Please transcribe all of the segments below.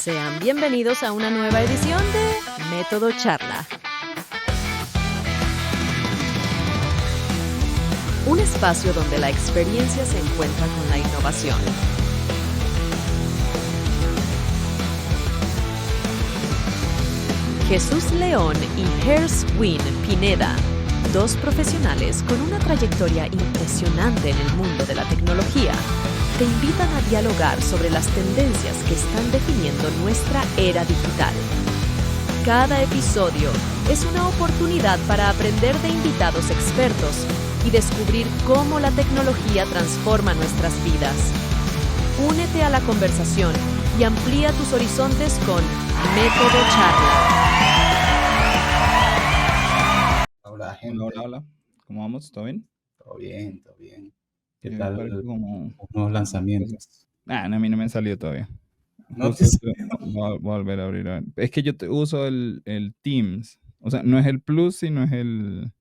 Sean bienvenidos a una nueva edición de Método Charla. Un espacio donde la experiencia se encuentra con la innovación. Jesús León y Herswin Pineda, dos profesionales con una trayectoria impresionante en el mundo de la tecnología, te invitan a dialogar sobre las tendencias que están definiendo nuestra era digital. Cada episodio es una oportunidad para aprender de invitados expertos y descubrir cómo la tecnología transforma nuestras vidas. Únete a la conversación y amplía tus horizontes con Método Charla. Hola, gente. Hola. ¿Cómo vamos? ¿Todo bien? Todo bien, todo bien. ¿Qué Yo tal parezco como unos lanzamientos? no, a mí no me han salido todavía. No Justo te voy a volver a abrir. Es que yo uso el Teams. O sea, no es el Plus, sino es el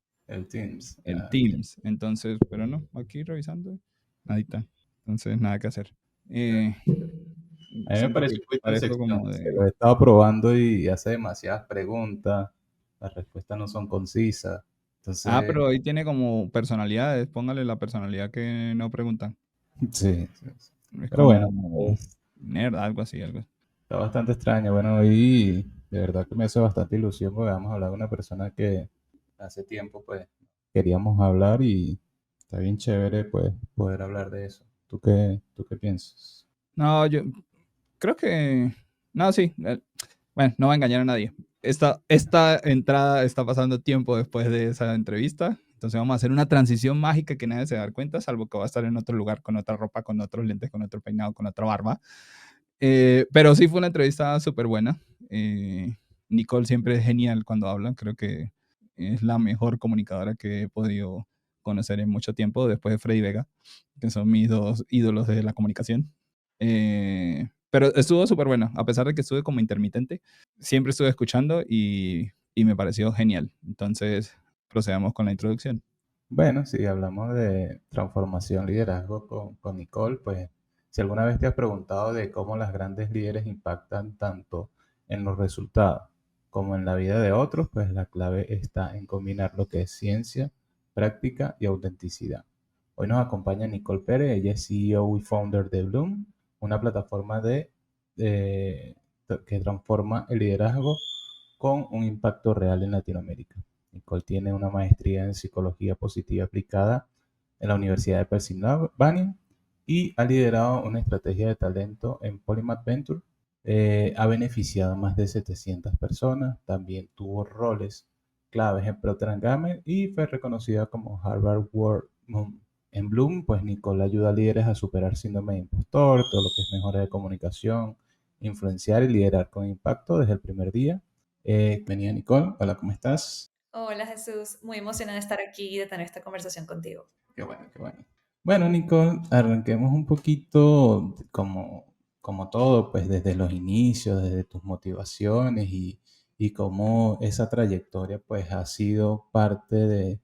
Teams. Teams. Entonces, pero no, aquí revisando, nadita. Entonces, nada que hacer. A mí me Siento parece que un poquito parezco como decepcionante. Lo he estado probando y hace demasiadas preguntas. Las respuestas no son concisas. Entonces, pero ahí tiene como personalidades. Póngale la personalidad que no preguntan. sí. Es Pero bueno, como nerd, algo así. está bastante extraño. Bueno, y de verdad que me hace bastante ilusión porque vamos a hablar de una persona que hace tiempo pues queríamos hablar y está bien chévere pues poder hablar de eso. ¿Tú qué piensas? No, yo creo que... No, sí. Bueno, no va a engañar a nadie. Esta entrada está pasando tiempo después de esa entrevista. Entonces vamos a hacer una transición mágica que nadie se va a dar cuenta, salvo que va a estar en otro lugar, con otra ropa, con otros lentes, con otro peinado, con otra barba. Pero sí fue una entrevista súper buena. Nicole siempre es genial cuando habla. Creo que es la mejor comunicadora que he podido conocer en mucho tiempo, después de Freddy Vega, que son mis dos ídolos de la comunicación. Pero estuvo súper bueno, a pesar de que estuve como intermitente, siempre estuve escuchando y me pareció genial. Entonces, procedamos con la introducción. Bueno, si hablamos de transformación, liderazgo con Nicole, pues si alguna vez te has preguntado de cómo las grandes líderes impactan tanto en los resultados como en la vida de otros, pues la clave está en combinar lo que es ciencia, práctica y autenticidad. Hoy nos acompaña Nicole Pérez, ella es CEO y founder de Bloom, una plataforma de- que transforma el liderazgo con un impacto real en Latinoamérica. Nicole tiene una maestría en psicología positiva aplicada en la Universidad de Pennsylvania y ha liderado una estrategia de talento en Polymath Venture. Ha beneficiado a más de 700 personas. También tuvo roles claves en Procter Gamble y fue reconocida como Harvard World Moon. En Bloom, pues Nicole ayuda a líderes a superar síndrome de impostor, todo lo que es mejora de comunicación, influenciar y liderar con impacto desde el primer día. Venía Nicole, hola, ¿cómo estás? Hola Jesús, muy emocionada de estar aquí y de tener esta conversación contigo. Qué bueno, qué bueno. Bueno, Nicole, arranquemos un poquito como todo, pues desde los inicios, desde tus motivaciones y cómo esa trayectoria pues ha sido parte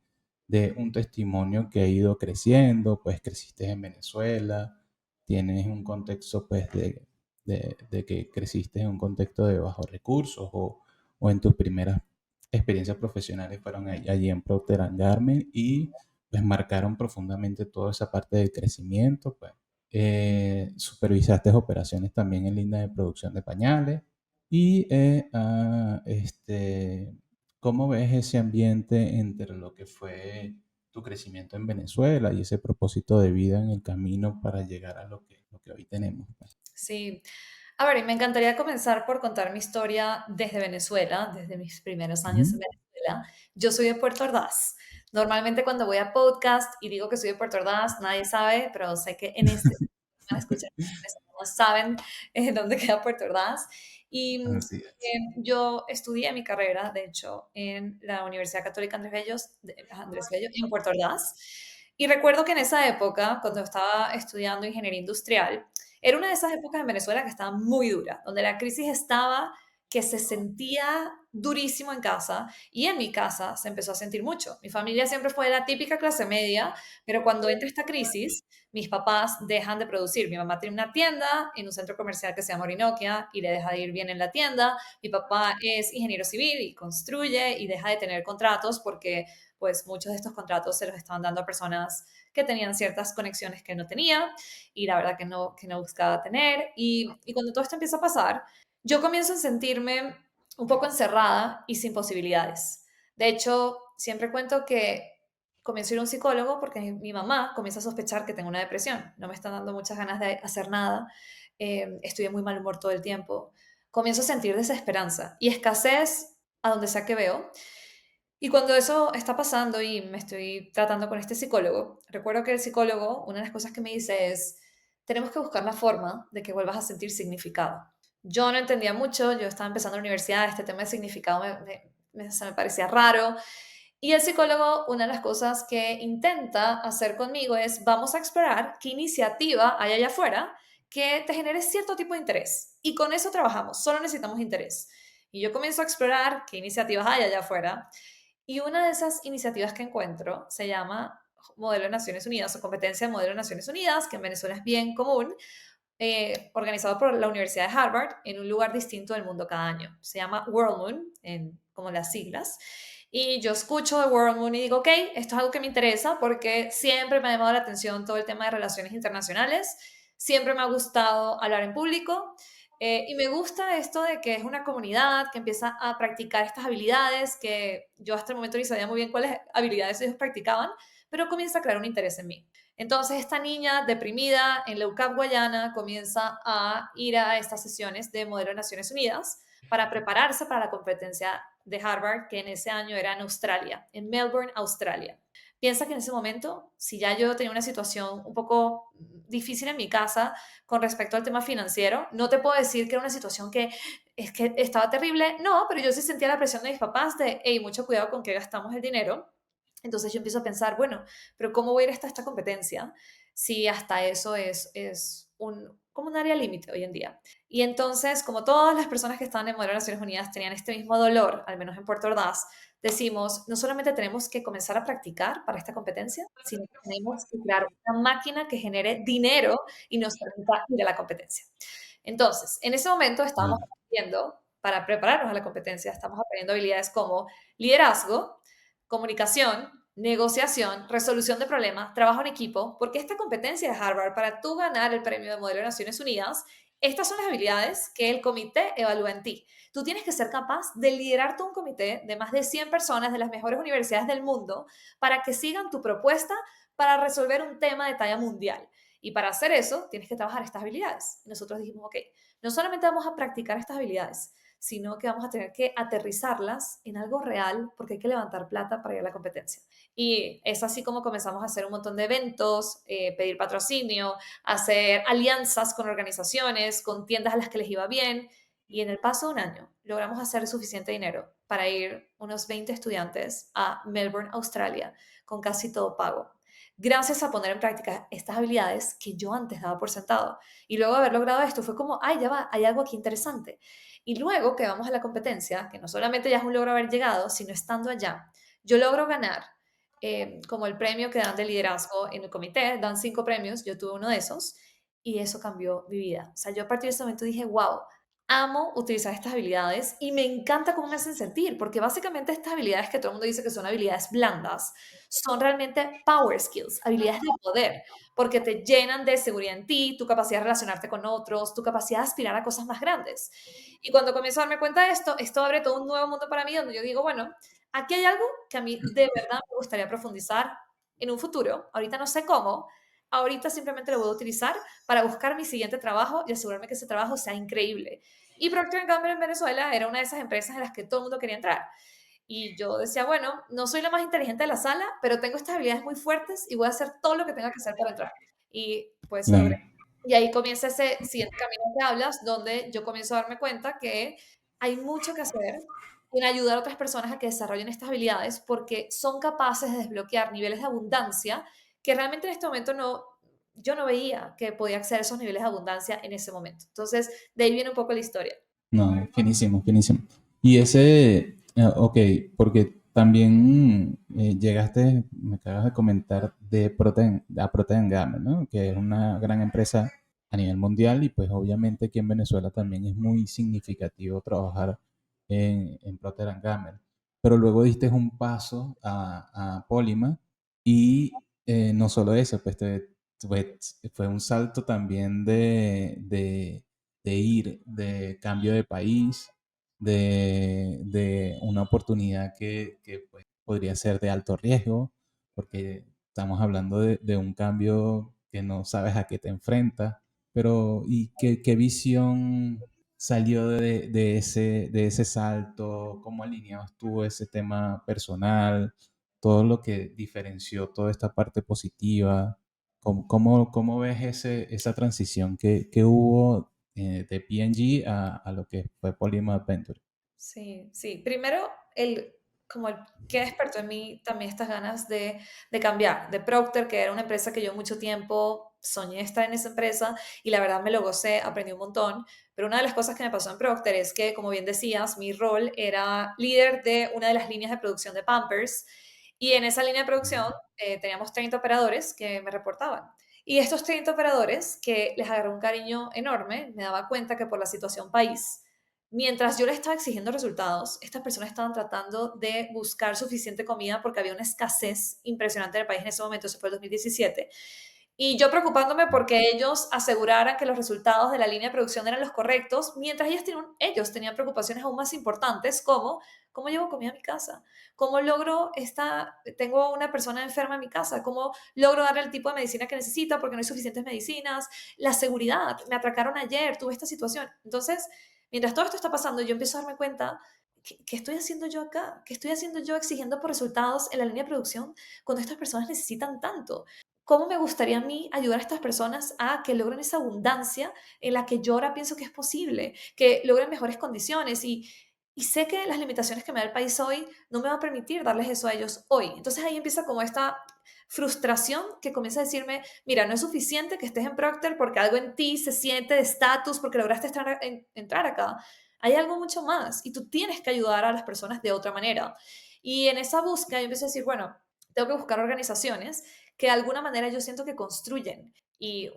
de un testimonio que ha ido creciendo, pues creciste en Venezuela, tienes un contexto pues de que creciste en un contexto de bajos recursos o en tus primeras experiencias profesionales fueron allí en Procter Gamble y pues marcaron profundamente toda esa parte del crecimiento, pues. Supervisaste operaciones también en línea de producción de pañales y ¿cómo ves ese ambiente entre lo que fue tu crecimiento en Venezuela y ese propósito de vida en el camino para llegar a lo que hoy tenemos, pues? Sí, a ver, y me encantaría comenzar por contar mi historia desde Venezuela, desde mis primeros años en Ujú. Venezuela. Yo soy de Puerto Ordaz. Normalmente cuando voy a podcast y digo que soy de Puerto Ordaz, nadie sabe, pero sé que en este van a escuchar, no saben dónde queda Puerto Ordaz. Y Así es. yo estudié mi carrera, de hecho, en la Universidad Católica Andrés Bello en Puerto Ordaz. Y recuerdo que en esa época, cuando estaba estudiando ingeniería industrial, era una de esas épocas en Venezuela que estaba muy dura, donde la crisis estaba que se sentía durísimo en casa y en mi casa se empezó a sentir mucho. Mi familia siempre fue la típica clase media, pero cuando entra esta crisis, mis papás dejan de producir. Mi mamá tiene una tienda en un centro comercial que se llama Orinoquia y le deja de ir bien en la tienda. Mi papá es ingeniero civil y construye y deja de tener contratos porque pues muchos de estos contratos se los estaban dando a personas que tenían ciertas conexiones que no tenía y la verdad que no buscaba tener. Y cuando todo esto empieza a pasar, yo comienzo a sentirme un poco encerrada y sin posibilidades. De hecho, siempre cuento que comienzo a ir a un psicólogo porque mi mamá comienza a sospechar que tengo una depresión. No me están dando muchas ganas de hacer nada. Estoy de muy mal humor todo el tiempo. Comienzo a sentir desesperanza y escasez a donde sea que veo. Y cuando eso está pasando y me estoy tratando con este psicólogo, recuerdo que el psicólogo, una de las cosas que me dice es, tenemos que buscar la forma de que vuelvas a sentir significado. Yo no entendía mucho, yo estaba empezando la universidad, este tema de significado se me parecía raro. Y el psicólogo, una de las cosas que intenta hacer conmigo es, vamos a explorar qué iniciativa hay allá afuera que te genere cierto tipo de interés. Y con eso trabajamos, solo necesitamos interés. Y yo comienzo a explorar qué iniciativas hay allá afuera. Y una de esas iniciativas que encuentro se llama Modelo de Naciones Unidas o Competencia de Modelo de Naciones Unidas, que en Venezuela es bien común, organizado por la Universidad de Harvard en un lugar distinto del mundo cada año. Se llama World Moon, como las siglas. Y yo escucho de World Moon y digo, ok, esto es algo que me interesa porque siempre me ha llamado la atención todo el tema de relaciones internacionales, siempre me ha gustado hablar en público y me gusta esto de que es una comunidad que empieza a practicar estas habilidades que yo hasta el momento ni sabía muy bien cuáles habilidades ellos practicaban, pero comienza a crear un interés en mí. Entonces esta niña deprimida en la UCAP Guayana comienza a ir a estas sesiones de Modelo de Naciones Unidas para prepararse para la competencia de Harvard, que en ese año era en Australia, en Melbourne, Australia. Piensa que en ese momento, si ya yo tenía una situación un poco difícil en mi casa con respecto al tema financiero, no te puedo decir que era una situación que es que estaba terrible, no, pero yo sí sentía la presión de mis papás de, hey, mucho cuidado con qué gastamos el dinero. Entonces yo empiezo a pensar, bueno, pero ¿cómo voy a ir hasta esta competencia si hasta eso es como un área límite hoy en día? Y entonces, como todas las personas que estaban en Modelo de Naciones Unidas tenían este mismo dolor, al menos en Puerto Ordaz, decimos, no solamente tenemos que comenzar a practicar para esta competencia, sino que tenemos que crear una máquina que genere dinero y nos permita ir a la competencia. Entonces, en ese momento estábamos Mm. aprendiendo, para prepararnos a la competencia, estamos aprendiendo habilidades como liderazgo, comunicación, negociación, resolución de problemas, trabajo en equipo, porque esta competencia de Harvard, para tú ganar el premio de Modelo de Naciones Unidas, estas son las habilidades que el comité evalúa en ti. Tú tienes que ser capaz de liderar todo un comité de más de 100 personas de las mejores universidades del mundo para que sigan tu propuesta para resolver un tema de talla mundial. Y para hacer eso, tienes que trabajar estas habilidades. Y nosotros dijimos, ok, no solamente vamos a practicar estas habilidades, sino que vamos a tener que aterrizarlas en algo real porque hay que levantar plata para ir a la competencia. Y es así como comenzamos a hacer un montón de eventos, pedir patrocinio, hacer alianzas con organizaciones, con tiendas a las que les iba bien. Y en el paso de un año logramos hacer suficiente dinero para ir unos 20 estudiantes a Melbourne, Australia, con casi todo pago. Gracias a poner en práctica estas habilidades que yo antes daba por sentado. Y luego de haber logrado esto fue como, ay, ya va, hay algo aquí interesante. Y luego que vamos a la competencia, que no solamente ya es un logro haber llegado, sino estando allá, yo logro ganar como el premio que dan de liderazgo en el comité, dan 5 premios, yo tuve uno de esos, y eso cambió mi vida. O sea, yo a partir de ese momento dije, wow, amo utilizar estas habilidades y me encanta cómo me hacen sentir, porque básicamente estas habilidades que todo el mundo dice que son habilidades blandas, son realmente power skills, habilidades de poder, porque te llenan de seguridad en ti, tu capacidad de relacionarte con otros, tu capacidad de aspirar a cosas más grandes. Y cuando comienzo a darme cuenta de esto abre todo un nuevo mundo para mí, donde yo digo, bueno, aquí hay algo que a mí de verdad me gustaría profundizar en un futuro. Ahorita no sé cómo, ahorita simplemente lo voy a utilizar para buscar mi siguiente trabajo y asegurarme que ese trabajo sea increíble. Y Procter Gamble en Venezuela era una de esas empresas en las que todo el mundo quería entrar. Y yo decía, bueno, no soy la más inteligente de la sala, pero tengo estas habilidades muy fuertes y voy a hacer todo lo que tenga que hacer para entrar. Y pues logré. Claro. Y ahí comienza ese siguiente camino que hablas, donde yo comienzo a darme cuenta que hay mucho que hacer en ayudar a otras personas a que desarrollen estas habilidades porque son capaces de desbloquear niveles de abundancia que realmente en este momento yo no veía que podía acceder a esos niveles de abundancia en ese momento. Entonces, de ahí viene un poco la historia. No, finísimo, finísimo. Y ese, ok, porque también llegaste, me acabas de comentar de Procter Gamble, ¿no? Que es una gran empresa a nivel mundial y pues obviamente aquí en Venezuela también es muy significativo trabajar en Procter Gamble. Pero luego diste un paso a Polima y no solo eso, pues fue un salto también de ir, de cambio de país, de una oportunidad que, pues, podría ser de alto riesgo, porque estamos hablando de un cambio que no sabes a qué te enfrentas, pero ¿y qué visión salió de ese salto? ¿Cómo alineabas tú ese tema personal? Todo lo que diferenció toda esta parte positiva. ¿Cómo ves esa transición que hubo de P&G a lo que fue Polymer Adventure? Sí, sí. Primero, como el que despertó en mí también estas ganas de cambiar. De Procter, que era una empresa que yo mucho tiempo soñé estar en esa empresa y la verdad me lo gocé, aprendí un montón. Pero una de las cosas que me pasó en Procter es que, como bien decías, mi rol era líder de una de las líneas de producción de Pampers y en esa línea de producción teníamos 30 operadores que me reportaban. Y estos 30 operadores, que les agarré un cariño enorme, me daba cuenta que por la situación país, mientras yo les estaba exigiendo resultados, estas personas estaban tratando de buscar suficiente comida porque había una escasez impresionante en el país en ese momento, eso fue el 2017. Y yo preocupándome porque ellos aseguraran que los resultados de la línea de producción eran los correctos, mientras ellos tenían preocupaciones aún más importantes como cómo llevo comida a mi casa, cómo tengo una persona enferma en mi casa, cómo logro darle el tipo de medicina que necesita porque no hay suficientes medicinas, la seguridad, me atracaron ayer, tuve esta situación. Entonces, mientras todo esto está pasando, yo empiezo a darme cuenta, ¿qué estoy haciendo yo acá? ¿Qué estoy haciendo yo exigiendo por resultados en la línea de producción cuando estas personas necesitan tanto? ¿Cómo me gustaría a mí ayudar a estas personas a que logren esa abundancia en la que yo ahora pienso que es posible, que logren mejores condiciones? Y sé que las limitaciones que me da el país hoy no me va a permitir darles eso a ellos hoy. Entonces ahí empieza como esta frustración que comienza a decirme, mira, no es suficiente que estés en Procter porque algo en ti se siente de estatus, porque lograste entrar acá. Hay algo mucho más y tú tienes que ayudar a las personas de otra manera. Y en esa búsqueda yo empecé a decir, bueno, tengo que buscar organizaciones que de alguna manera yo siento que construyen. Y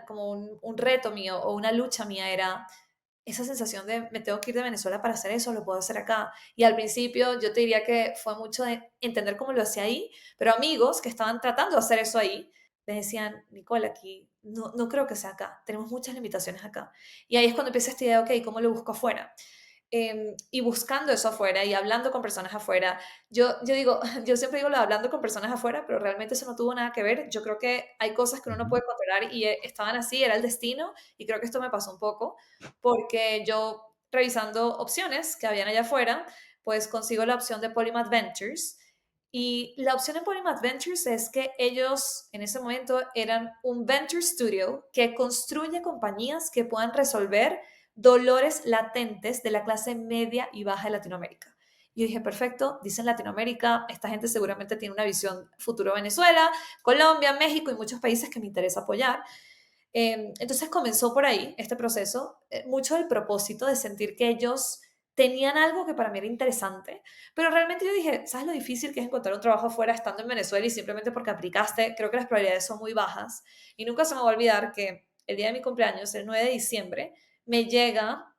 como un reto mío o una lucha mía era esa sensación de me tengo que ir de Venezuela para hacer eso, lo puedo hacer acá. Y al principio yo te diría que fue mucho de entender cómo lo hacía ahí, pero amigos que estaban tratando de hacer eso ahí, me decían, Nicole, aquí no creo que sea acá, tenemos muchas limitaciones acá. Y ahí es cuando empieza esta idea, ok, ¿cómo lo busco afuera? Y buscando eso afuera y hablando con personas afuera. Yo digo, yo siempre digo lo de hablando con personas afuera, pero realmente eso no tuvo nada que ver. Yo creo que hay cosas que uno no Ujú. puede controlar y estaban así, era el destino, y creo que esto me pasó un poco, porque yo revisando opciones que habían allá afuera, pues consigo la opción de Polymath Ventures. Y la opción de Polymath Ventures es que ellos en ese momento eran un venture studio que construye compañías que puedan resolver dolores latentes de la clase media y baja de Latinoamérica. Y yo dije, perfecto, dicen Latinoamérica, esta gente seguramente tiene una visión futuro Venezuela, Colombia, México y muchos países que me interesa apoyar. Entonces comenzó por ahí este proceso, mucho del propósito de sentir que ellos tenían algo que para mí era interesante, pero realmente yo dije, ¿sabes lo difícil que es encontrar un trabajo afuera estando en Venezuela y simplemente porque aplicaste? Creo que las probabilidades son muy bajas y nunca se me va a olvidar que el día de mi cumpleaños, el 9 de diciembre, me llega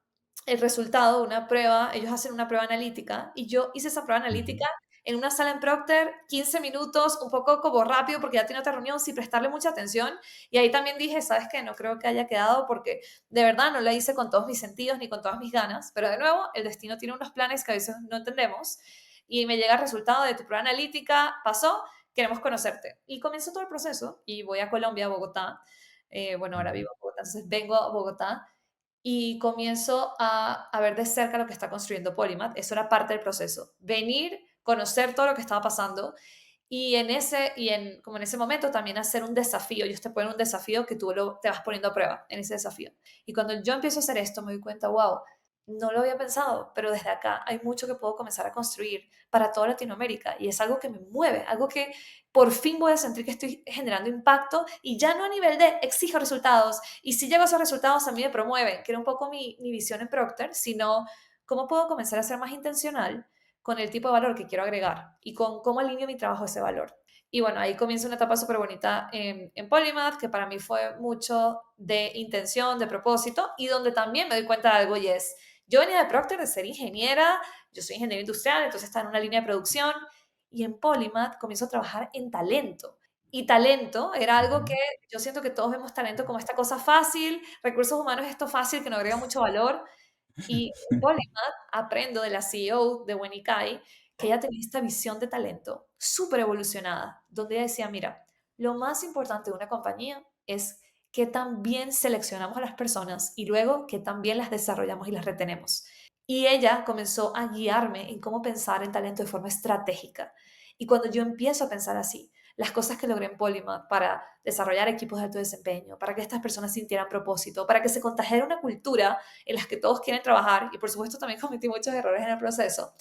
el resultado de una prueba, ellos hacen una prueba analítica y yo hice esa prueba Ujú. analítica en una sala en Procter, 15 minutos, un poco como rápido porque ya tiene otra reunión sin prestarle mucha atención y ahí también dije, ¿sabes qué? No creo que haya quedado porque de verdad no la hice con todos mis sentidos ni con todas mis ganas, pero de nuevo, el destino tiene unos planes que a veces no entendemos y me llega el resultado de tu prueba analítica, pasó, queremos conocerte. Y comenzó todo el proceso y voy a Colombia, a Bogotá, bueno, ahora vivo en Bogotá, entonces vengo a Bogotá y comienzo a ver de cerca lo que está construyendo Polymath. Eso era parte del proceso. Venir, conocer todo lo que estaba pasando y como en ese momento también hacer un desafío. Ellos te ponen un desafío que te vas poniendo a prueba en ese desafío. Y cuando yo empiezo a hacer esto, me doy cuenta, wow, no lo había pensado, pero desde acá hay mucho que puedo comenzar a construir para toda Latinoamérica y es algo que me mueve, algo que por fin voy a sentir que estoy generando impacto y ya no a nivel de exijo resultados y si llego a esos resultados a mí me promueven, que era un poco mi visión en Procter, sino cómo puedo comenzar a ser más intencional con el tipo de valor que quiero agregar y con cómo alineo mi trabajo a ese valor. Y bueno, ahí comienza una etapa súper bonita en Polymath, que para mí fue mucho de intención, de propósito, y donde también me doy cuenta de algo y es, yo venía de Procter de ser ingeniera, yo soy ingeniera industrial, entonces estaba en una línea de producción, y en Polymath comienzo a trabajar en talento. Y talento era algo que Ujú. yo siento que todos vemos talento como esta cosa fácil, recursos humanos es esto fácil que no agrega mucho valor, y en Polymath aprendo de la CEO de Wenikai que ella tenía esta visión de talento súper evolucionada, donde ella decía, mira, lo más importante de una compañía es que tan bien seleccionamos a las personas y luego que tan bien las desarrollamos y las retenemos. Y ella comenzó a guiarme en cómo pensar en talento de forma estratégica. Y cuando yo empiezo a pensar así, las cosas que logré en Polymath para desarrollar equipos de alto desempeño, para que estas personas sintieran propósito, para que se contagiara una cultura en las que todos quieren trabajar, y por supuesto también cometí muchos errores en el proceso,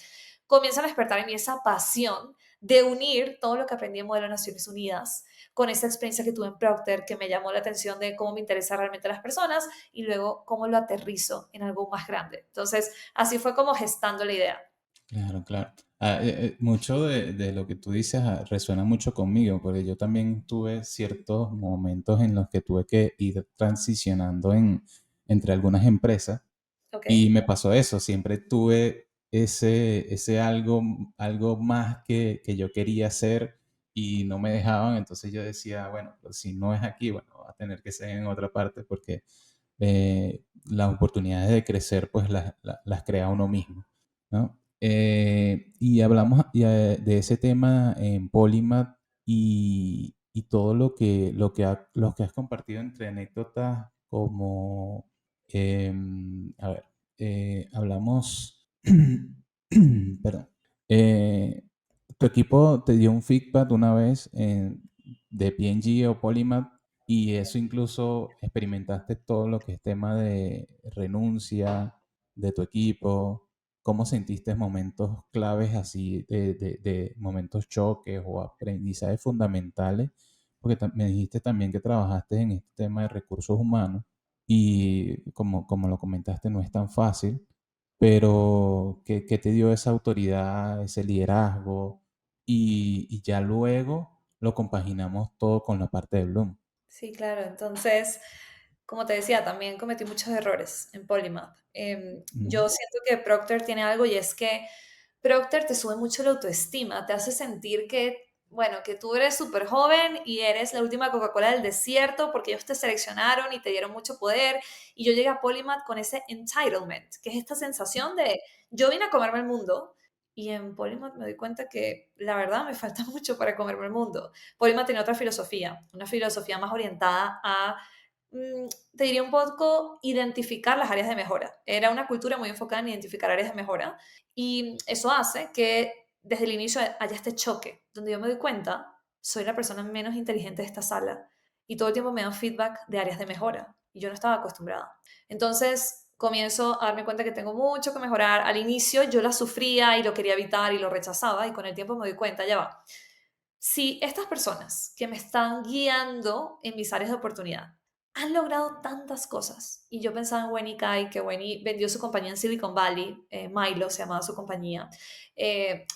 comienzan a despertar en mí esa pasión de unir todo lo que aprendí en Modelo de Naciones Unidas con esa experiencia que tuve en Procter, que me llamó la atención de cómo me interesa realmente las personas y luego cómo lo aterrizo en algo más grande. Entonces, así fue como gestando la idea. Claro, claro. Mucho de lo que tú dices resuena mucho conmigo, porque yo también tuve ciertos momentos en los que tuve que ir transicionando entre algunas empresas Ok, y me pasó eso, siempre tuve ese algo más que yo quería hacer y no me dejaban, entonces yo decía, bueno, pues si no es aquí, bueno, va a tener que ser en otra parte porque las oportunidades de crecer pues las crea uno mismo, ¿no? Y hablamos de ese tema en Polymath y todo lo que has compartido entre anécdotas como, a ver, hablamos, perdón, eh, tu equipo te dio un feedback una vez de P&G o Polymath y eso incluso experimentaste todo lo que es tema de renuncia de tu equipo. ¿Cómo sentiste momentos claves así, de momentos choques o aprendizajes fundamentales? Porque me dijiste también que trabajaste en este tema de recursos humanos y como lo comentaste, no es tan fácil, pero ¿qué te dio esa autoridad, ese liderazgo? Y ya luego lo compaginamos todo con la parte de Bloom. sí, claro. Entonces, como te decía, también cometí muchos errores en Polymath. Ujú. Yo siento que Procter tiene algo y es que Procter te sube mucho la autoestima, te hace sentir que, bueno, que tú eres súper joven y eres la última Coca-Cola del desierto porque ellos te seleccionaron y te dieron mucho poder. Y yo llegué a Polymath con ese entitlement, que es esta sensación de yo vine a comerme el mundo. Y en Polymath me doy cuenta que la verdad me falta mucho para comerme el mundo. Polymath tiene otra filosofía, una filosofía más orientada a te diría un poco identificar las áreas de mejora. Era una cultura muy enfocada en identificar áreas de mejora y eso hace que desde el inicio haya este choque, donde yo me doy cuenta, soy la persona menos inteligente de esta sala y todo el tiempo me dan feedback de áreas de mejora y yo no estaba acostumbrada. Entonces comienzo a darme cuenta que tengo mucho que mejorar. Al inicio yo la sufría y lo quería evitar y lo rechazaba y con el tiempo me doy cuenta, ya va. Si estas personas que me están guiando en mis áreas de oportunidad han logrado tantas cosas, y yo pensaba en Weni Kai, que Weni vendió su compañía en Silicon Valley, Milo se llamaba su compañía,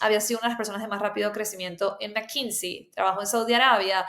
había sido una de las personas de más rápido crecimiento en McKinsey, trabajó en Saudi Arabia,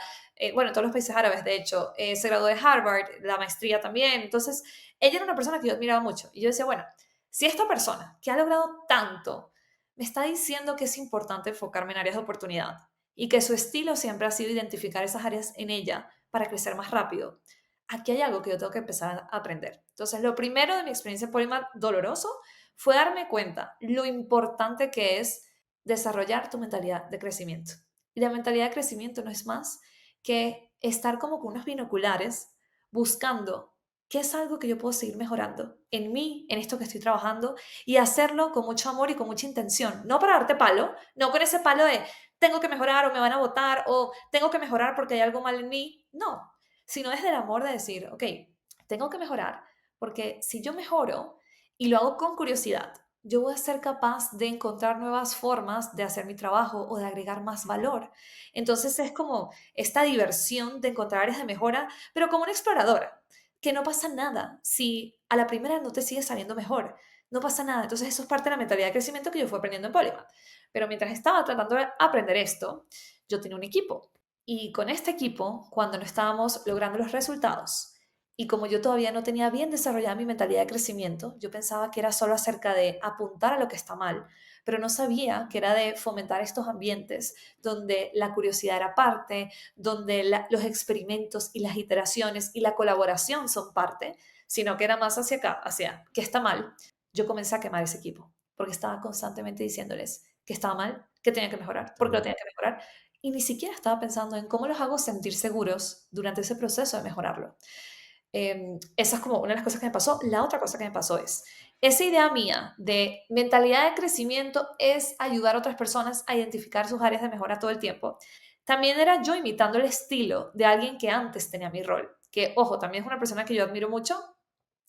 bueno, en todos los países árabes, de hecho, se graduó de Harvard, la maestría también, entonces ella era una persona que yo admiraba mucho, y yo decía, bueno, si esta persona que ha logrado tanto me está diciendo que es importante enfocarme en áreas de oportunidad, y que su estilo siempre ha sido identificar esas áreas en ella para crecer más rápido. Aquí hay algo que yo tengo que empezar a aprender. Entonces, lo primero de mi experiencia en Polymath doloroso fue darme cuenta lo importante que es desarrollar tu mentalidad de crecimiento. Y la mentalidad de crecimiento no es más que estar como con unos binoculares buscando qué es algo que yo puedo seguir mejorando en mí, en esto que estoy trabajando, y hacerlo con mucho amor y con mucha intención. No para darte palo, no con ese palo de tengo que mejorar o me van a votar o tengo que mejorar porque hay algo mal en mí. No, sino desde el amor de decir, ok, tengo que mejorar porque si yo mejoro y lo hago con curiosidad, yo voy a ser capaz de encontrar nuevas formas de hacer mi trabajo o de agregar más valor. Entonces es como esta diversión de encontrar áreas de mejora, pero como una exploradora, que no pasa nada si a la primera no te sigue saliendo mejor. No pasa nada. Entonces eso es parte de la mentalidad de crecimiento que yo fui aprendiendo en Polymath. Pero mientras estaba tratando de aprender esto, yo tenía un equipo. Y con este equipo, cuando no estábamos logrando los resultados, y como yo todavía no tenía bien desarrollada mi mentalidad de crecimiento, yo pensaba que era solo acerca de apuntar a lo que está mal, pero no sabía que era de fomentar estos ambientes donde la curiosidad era parte, donde los experimentos y las iteraciones y la colaboración son parte, sino que era más hacia acá, hacia qué está mal. Yo comencé a quemar ese equipo, porque estaba constantemente diciéndoles que estaba mal, que tenía que mejorar, porque lo tenía que mejorar, y ni siquiera estaba pensando en cómo los hago sentir seguros durante ese proceso de mejorarlo. Esa es como una de las cosas que me pasó. La otra cosa que me pasó es, esa idea mía de mentalidad de crecimiento es ayudar a otras personas a identificar sus áreas de mejora todo el tiempo. También era yo imitando el estilo de alguien que antes tenía mi rol, que, ojo, también es una persona que yo admiro mucho,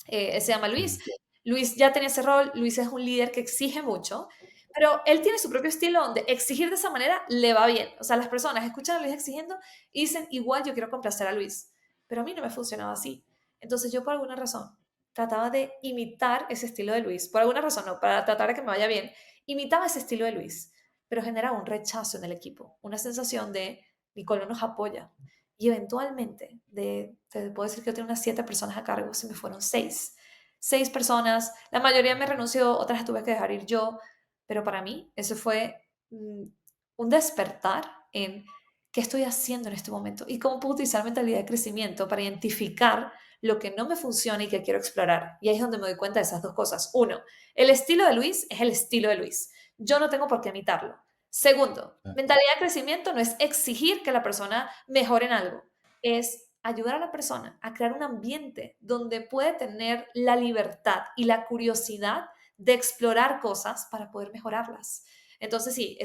se llama Luis. Luis ya tenía ese rol, Luis es un líder que exige mucho, pero él tiene su propio estilo donde exigir de esa manera le va bien. O sea, las personas escuchan a Luis exigiendo y dicen, igual yo quiero complacer a Luis, pero a mí no me funcionaba así. Entonces yo por alguna razón trataba de imitar ese estilo de Luis, por alguna razón no, para tratar de que me vaya bien, imitaba ese estilo de Luis, pero generaba un rechazo en el equipo, una sensación de Nicole no nos apoya. Y eventualmente, te puedo decir que yo tenía unas 7 personas a cargo, se me fueron 6. 6 personas, la mayoría me renunció, otras las tuve que dejar ir yo, pero para mí eso fue un despertar en qué estoy haciendo en este momento y cómo puedo utilizar mentalidad de crecimiento para identificar lo que no me funciona y que quiero explorar. Y ahí es donde me doy cuenta de esas dos cosas. Uno, el estilo de Luis es el estilo de Luis. Yo no tengo por qué imitarlo. Segundo, mentalidad de crecimiento no es exigir que la persona mejore en algo, es ayudar a la persona a crear un ambiente donde puede tener la libertad y la curiosidad de explorar cosas para poder mejorarlas. Entonces sí,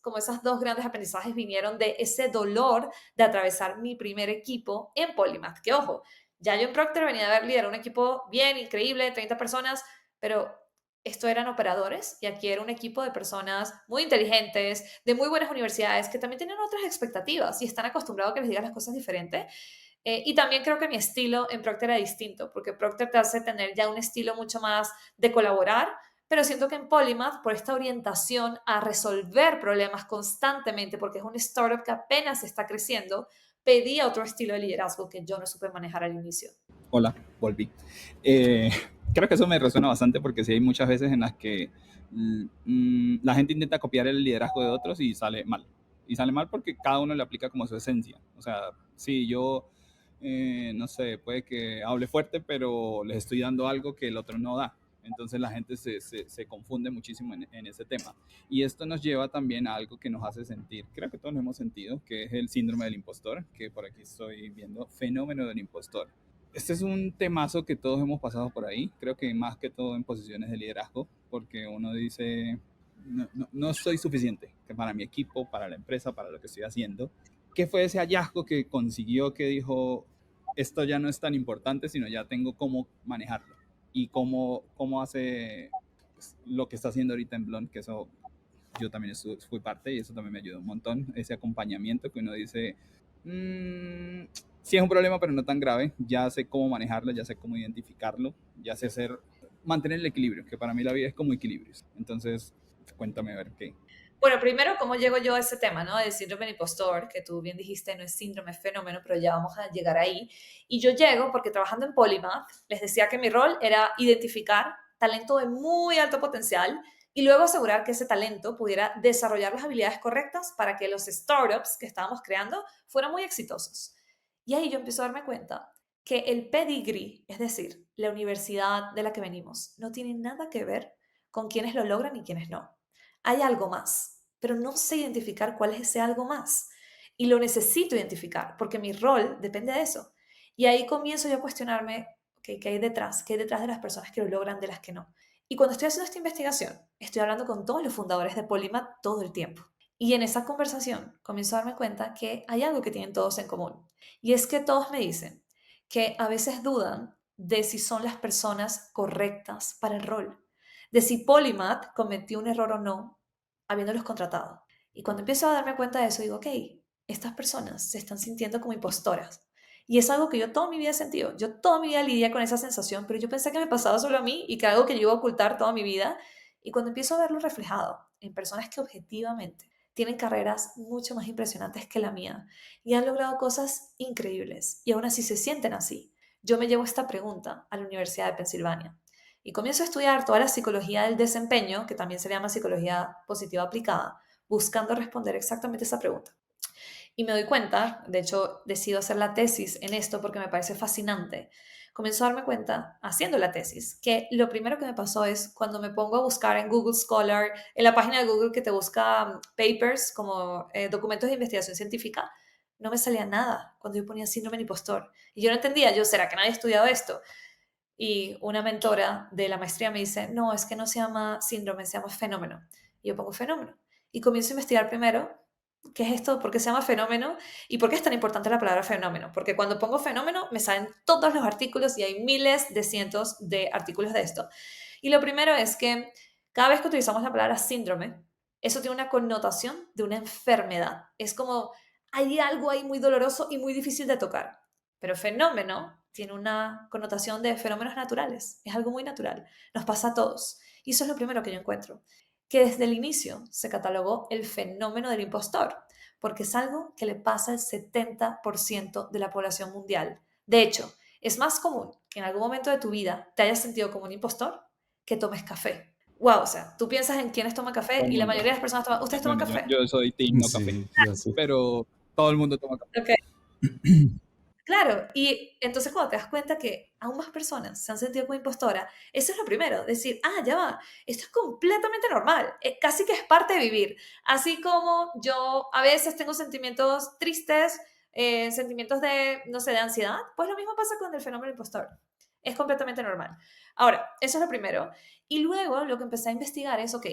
como esas dos grandes aprendizajes vinieron de ese dolor de atravesar mi primer equipo en Polymath. Que ojo, ya yo en Procter venía de haber liderado un equipo bien, increíble, 30 personas, pero esto eran operadores y aquí era un equipo de personas muy inteligentes, de muy buenas universidades, que también tienen otras expectativas y están acostumbrados a que les digan las cosas diferentes. Y también creo que mi estilo en Procter era distinto, porque Procter te hace tener ya un estilo mucho más de colaborar, pero siento que en Polymath, por esta orientación a resolver problemas constantemente, porque es un startup que apenas está creciendo, pedía otro estilo de liderazgo que yo no supe manejar al inicio. Hola, volví. Creo que eso me resuena bastante porque sí hay muchas veces en las que la gente intenta copiar el liderazgo de otros y sale mal. Y sale mal porque cada uno le aplica como su esencia. O sea, sí, yo, no sé, puede que hable fuerte, pero les estoy dando algo que el otro no da. Entonces la gente se confunde muchísimo en ese tema. Y esto nos lleva también a algo que nos hace sentir, creo que todos lo hemos sentido, que es el síndrome del impostor, que por aquí estoy viendo, fenómeno del impostor. Este es un temazo que todos hemos pasado por ahí, creo que más que todo en posiciones de liderazgo, porque uno dice, no soy suficiente que para mi equipo, para la empresa, para lo que estoy haciendo. ¿Qué fue ese hallazgo que consiguió que dijo, esto ya no es tan importante, sino ya tengo cómo manejarlo? Y cómo hace lo que está haciendo ahorita en Blond, que eso yo también fui parte y eso también me ayudó un montón, ese acompañamiento que uno dice, sí es un problema, pero no tan grave, ya sé cómo manejarlo, ya sé cómo identificarlo, ya sé mantener el equilibrio, que para mí la vida es como equilibrios. Entonces, cuéntame a ver qué. Bueno, primero, ¿cómo llego yo a ese tema, ¿no? Del síndrome del impostor, que tú bien dijiste, no es síndrome, es fenómeno, pero ya vamos a llegar ahí. Y yo llego porque trabajando en Polymath, les decía que mi rol era identificar talento de muy alto potencial y luego asegurar que ese talento pudiera desarrollar las habilidades correctas para que los startups que estábamos creando fueran muy exitosos. Y ahí yo empiezo a darme cuenta que el pedigree, es decir, la universidad de la que venimos, no tiene nada que ver con quienes lo logran y quienes no. Hay algo más, pero no sé identificar cuál es ese algo más. Y lo necesito identificar porque mi rol depende de eso. Y ahí comienzo yo a cuestionarme ¿qué hay detrás? ¿Qué hay detrás de las personas que lo logran de las que no? Y cuando estoy haciendo esta investigación, estoy hablando con todos los fundadores de Polymath todo el tiempo. Y en esa conversación comienzo a darme cuenta que hay algo que tienen todos en común. Y es que todos me dicen que a veces dudan de si son las personas correctas para el rol, de si Polymath cometió un error o no habiéndolos contratado. Y cuando empiezo a darme cuenta de eso, digo, ok, estas personas se están sintiendo como impostoras. Y es algo que yo toda mi vida he sentido. Yo toda mi vida lidié con esa sensación, pero yo pensé que me pasaba solo a mí y que algo que yo iba a ocultar toda mi vida. Y cuando empiezo a verlo reflejado en personas que objetivamente tienen carreras mucho más impresionantes que la mía y han logrado cosas increíbles y aún así se sienten así, yo me llevo esta pregunta a la Universidad de Pensilvania y comienzo a estudiar toda la psicología del desempeño, que también se llama psicología positiva aplicada, buscando responder exactamente esa pregunta. Y me doy cuenta, de hecho decido hacer la tesis en esto porque me parece fascinante. Comienzo a darme cuenta, haciendo la tesis, que lo primero que me pasó es cuando me pongo a buscar en Google Scholar, en la página de Google que te busca papers como documentos de investigación científica, no me salía nada cuando yo ponía síndrome del impostor. Y yo no entendía, ¿será que nadie ha estudiado esto? Y una mentora de la maestría me dice, no, es que no se llama síndrome, se llama fenómeno. Y yo pongo fenómeno. Y comienzo a investigar primero qué es esto, por qué se llama fenómeno y por qué es tan importante la palabra fenómeno. Porque cuando pongo fenómeno me salen todos los artículos y hay miles de cientos de artículos de esto. Y lo primero es que cada vez que utilizamos la palabra síndrome, eso tiene una connotación de una enfermedad. Es como hay algo ahí muy doloroso y muy difícil de tocar. Pero fenómeno tiene una connotación de fenómenos naturales, es algo muy natural, nos pasa a todos. Y eso es lo primero que yo encuentro, que desde el inicio se catalogó el fenómeno del impostor, porque es algo que le pasa al 70% de la población mundial. De hecho, es más común que en algún momento de tu vida te hayas sentido como un impostor que tomes café. Wow, o sea, tú piensas en quiénes toman Todo café el y la mundo. mayoría de las personas toman, ¿ustedes toman Bueno, café? yo soy team no café, Sí, yo sí. pero todo el mundo toma café. Ok. Claro, y entonces cuando te das cuenta que aún más personas se han sentido como impostora, eso es lo primero, decir, ya va, esto es completamente normal, casi que es parte de vivir. Así como yo a veces tengo sentimientos tristes, sentimientos de, no sé, de ansiedad, pues lo mismo pasa con el fenómeno impostor. Es completamente normal. Ahora, eso es lo primero. Y luego lo que empecé a investigar es, ok,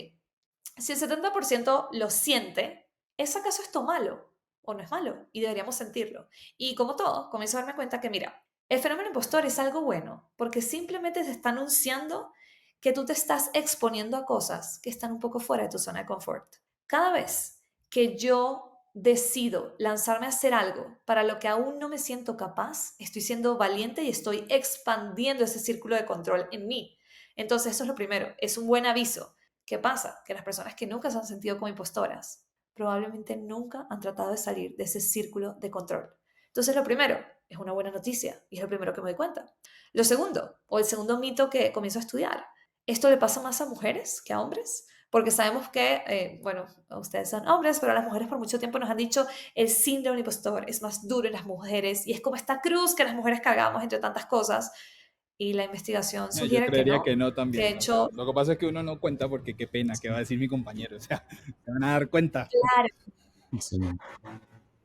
si el 70% lo siente, ¿es acaso esto malo? ¿O no es malo? Y deberíamos sentirlo. Y como todo, comienzo a darme cuenta que, mira, el fenómeno impostor es algo bueno, porque simplemente te está anunciando que tú te estás exponiendo a cosas que están un poco fuera de tu zona de confort. Cada vez que yo decido lanzarme a hacer algo para lo que aún no me siento capaz, estoy siendo valiente y estoy expandiendo ese círculo de control en mí. Entonces, eso es lo primero, es un buen aviso. ¿Qué pasa? Que las personas que nunca se han sentido como impostoras probablemente nunca han tratado de salir de ese círculo de control. Entonces, lo primero es una buena noticia y es lo primero que me doy cuenta. Lo segundo, o el segundo mito que comienzo a estudiar, esto le pasa más a mujeres que a hombres, porque sabemos que, bueno, ustedes son hombres, pero las mujeres por mucho tiempo nos han dicho el síndrome del impostor es más duro en las mujeres y es como esta cruz que las mujeres cargamos entre tantas cosas. Y la investigación Yo sugiere creería que que no de también. O sea, hecho, lo que pasa es que uno no cuenta porque qué pena, qué va a decir mi compañero. O sea, se van a dar cuenta. claro, Sí.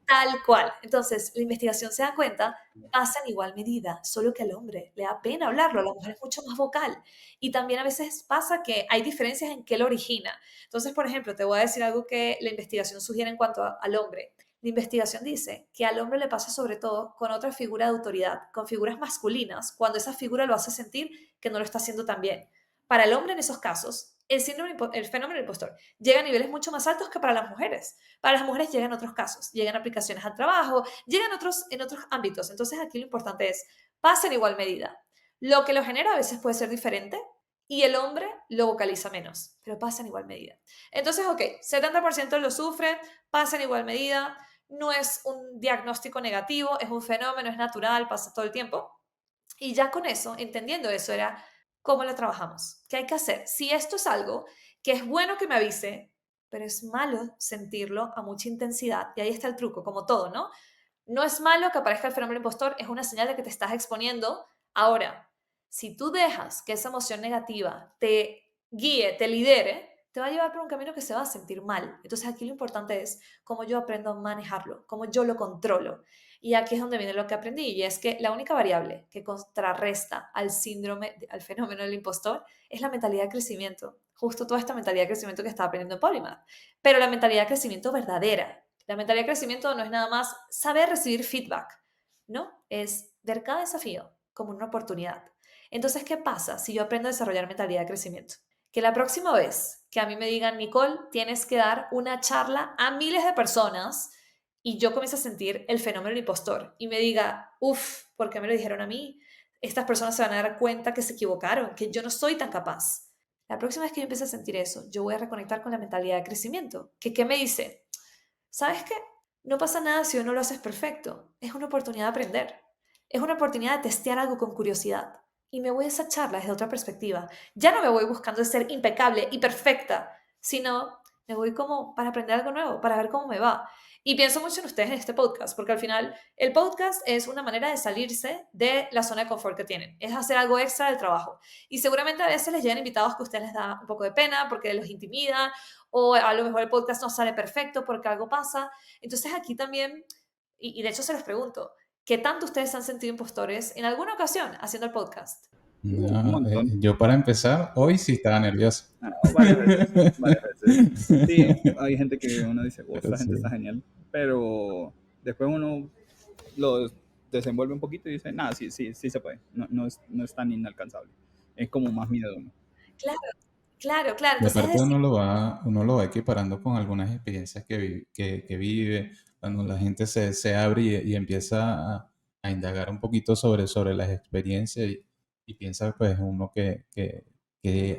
tal cual. Entonces, la investigación se da cuenta, pasa en igual medida, solo que al hombre le da pena hablarlo, a la mujer es mucho más vocal. Y también a veces pasa que hay diferencias en qué lo origina. Entonces, por ejemplo, te voy a decir algo que la investigación sugiere en cuanto al hombre. La investigación dice que al hombre le pasa sobre todo con otra figura de autoridad, con figuras masculinas, cuando esa figura lo hace sentir que no lo está haciendo tan bien. Para el hombre en esos casos, el fenómeno del impostor llega a niveles mucho más altos que para las mujeres. Para las mujeres llegan otros casos, llegan aplicaciones al trabajo, llegan en otros ámbitos. Entonces aquí lo importante es, pasa en igual medida. Lo que lo genera a veces puede ser diferente y el hombre lo vocaliza menos, pero pasa en igual medida. Entonces, ok, 70% lo sufre, pasa en igual medida, no es un diagnóstico negativo, es un fenómeno, es natural, pasa todo el tiempo. Y ya con eso, entendiendo eso, era cómo lo trabajamos, qué hay que hacer. Si esto es algo que es bueno que me avise, pero es malo sentirlo a mucha intensidad. Y ahí está el truco, como todo, ¿no? No es malo que aparezca el fenómeno impostor, es una señal de que te estás exponiendo. Ahora, si tú dejas que esa emoción negativa te guíe, te lidere, te va a llevar por un camino que se va a sentir mal. Entonces aquí lo importante es cómo yo aprendo a manejarlo, cómo yo lo controlo. Y aquí es donde viene lo que aprendí, y es que la única variable que contrarresta al síndrome, al fenómeno del impostor, es la mentalidad de crecimiento. Justo toda esta mentalidad de crecimiento que estaba aprendiendo en Polymath. Pero la mentalidad de crecimiento verdadera. La mentalidad de crecimiento no es nada más saber recibir feedback, ¿no? Es ver cada desafío como una oportunidad. Entonces, ¿qué pasa si yo aprendo a desarrollar mentalidad de crecimiento? Que la próxima vez que a mí me digan, Nicole, tienes que dar una charla a miles de personas y yo comienzo a sentir el fenómeno del impostor y me diga, uff, ¿por qué me lo dijeron a mí? Estas personas se van a dar cuenta que se equivocaron, que yo no soy tan capaz. La próxima vez que yo empiece a sentir eso, yo voy a reconectar con la mentalidad de crecimiento. ¿Qué me dice? ¿Sabes qué? No pasa nada si uno lo haces perfecto. Es una oportunidad de aprender. Es una oportunidad de testear algo con curiosidad. Y me voy a esa charla desde otra perspectiva. Ya no me voy buscando ser impecable y perfecta, sino me voy como para aprender algo nuevo, para ver cómo me va. Y pienso mucho en ustedes en este podcast, porque al final el podcast es una manera de salirse de la zona de confort que tienen. Es hacer algo extra del trabajo. Y seguramente a veces les llegan invitados que a ustedes les da un poco de pena porque los intimida, o a lo mejor el podcast no sale perfecto porque algo pasa. Entonces aquí también, y de hecho se los pregunto, ¿qué tanto ustedes se han sentido impostores en alguna ocasión haciendo el podcast? Un No, montón. yo para empezar, hoy sí estaba nervioso. Varias veces, varias veces. Sí, hay gente que uno dice, oh, Pero esta gente sí. está genial, pero después uno lo desenvuelve un poquito y dice, nada, sí, sí, sí se puede, no es tan inalcanzable. Es como más miedo uno. Claro, claro, claro. Y Entonces es aparte decir, uno lo va equiparando con algunas experiencias que vive, cuando la gente se abre y empieza a indagar un poquito sobre las experiencias y piensa pues uno que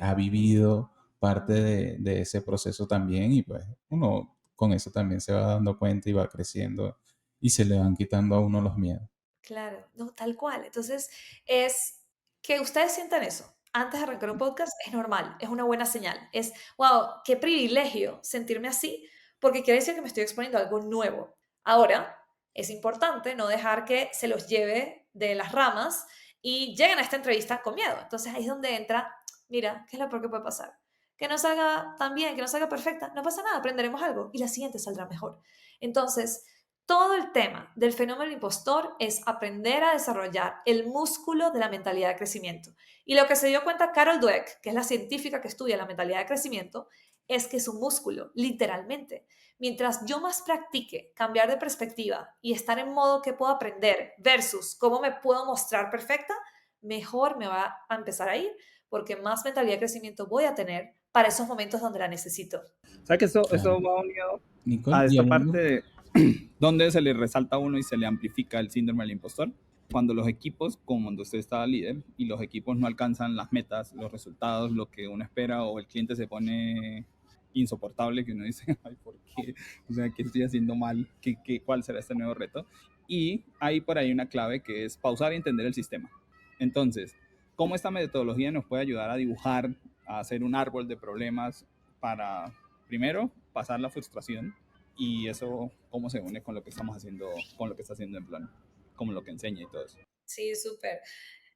ha vivido parte de ese proceso también y pues uno con eso también se va dando cuenta y va creciendo y se le van quitando a uno los miedos. claro, no, tal cual. Entonces es que ustedes sientan eso. Antes de arrancar un podcast es normal, es una buena señal. Es, wow, qué privilegio sentirme así, porque quiere decir que me estoy exponiendo a algo nuevo. Ahora, es importante no dejar que se los lleve de las ramas y lleguen a esta entrevista con miedo. Entonces ahí es donde entra, mira, ¿qué es lo peor que puede pasar? Que no salga tan bien, que no salga perfecta, no pasa nada, aprenderemos algo y la siguiente saldrá mejor. Entonces, todo el tema del fenómeno impostor es aprender a desarrollar el músculo de la mentalidad de crecimiento. Y lo que se dio cuenta Carol Dweck, que es la científica que estudia la mentalidad de crecimiento, es que es un músculo, literalmente. Mientras yo más practique cambiar de perspectiva y estar en modo que puedo aprender versus cómo me puedo mostrar perfecta, mejor me va a empezar a ir, porque más mentalidad de crecimiento voy a tener para esos momentos donde la necesito. O sea que eso Claro. va unido Nicole, a y esta parte hablando, de donde se le resalta a uno y se le amplifica el síndrome del impostor. Cuando los equipos, como cuando usted está líder, y los equipos no alcanzan las metas, los resultados, lo que uno espera, o el cliente se pone insoportable, que uno dice, ay, ¿por qué? O sea, ¿qué estoy haciendo mal? ¿Cuál será este nuevo reto? Y hay por ahí una clave que es pausar y entender el sistema. Entonces, ¿cómo esta metodología nos puede ayudar a dibujar, a hacer un árbol de problemas para, primero, pasar la frustración, y eso cómo se une con lo que estamos haciendo, con lo que está haciendo en plan, como lo que enseña y todo eso? Sí, súper.